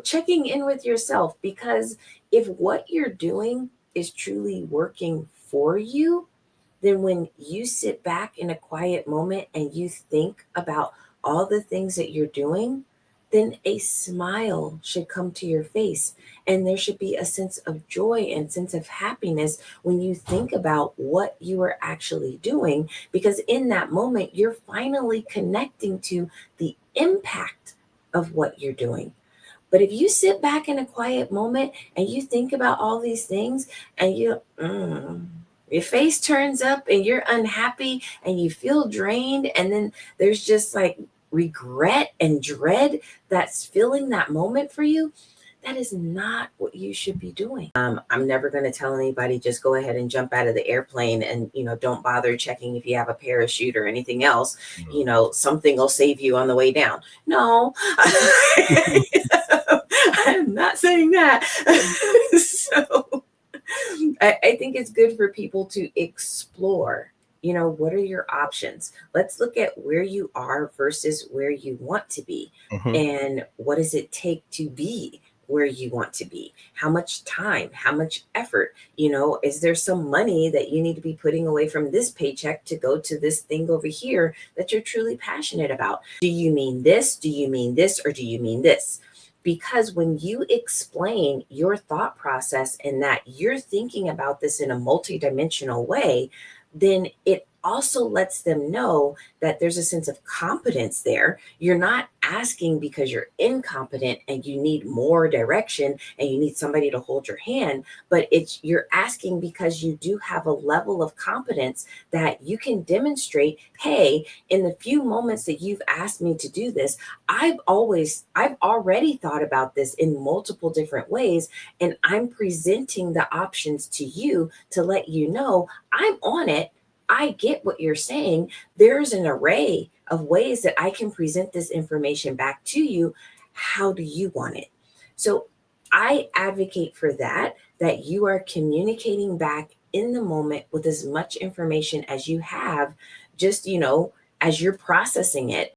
checking in with yourself, because if what you're doing is truly working for you, then when you sit back in a quiet moment and you think about all the things that you're doing, then a smile should come to your face. And there should be a sense of joy and sense of happiness when you think about what you are actually doing, because in that moment, you're finally connecting to the impact of what you're doing. But if you sit back in a quiet moment and you think about all these things and your face turns up and you're unhappy and you feel drained, and then there's just like regret and dread that's filling that moment for you, that is not what you should be doing. I'm never going to tell anybody just go ahead and jump out of the airplane and, don't bother checking if you have a parachute or anything else. Something will save you on the way down. No, I'm not saying that. So I think it's good for people to explore. What are your options? Let's look at where you are versus where you want to be. Mhm. And what does it take to be where you want to be? How much time? How much effort? Is there some money that you need to be putting away from this paycheck to go to this thing over here that you're truly passionate about? Do you mean this? Do you mean this? Or do you mean this? Because when you explain your thought process and that you're thinking about this in a multidimensional way, then it also lets them know that there's a sense of competence there. You're not asking because you're incompetent and you need more direction and you need somebody to hold your hand, but you're asking because you do have a level of competence that you can demonstrate. Hey, in the few moments that you've asked me to do this, I've already thought about this in multiple different ways, and I'm presenting the options to you to let you know I'm on it. I get what you're saying. There's an array of ways that I can present this information back to you. How do you want it? So I advocate for that you are communicating back in the moment with as much information as you have, just, as you're processing it.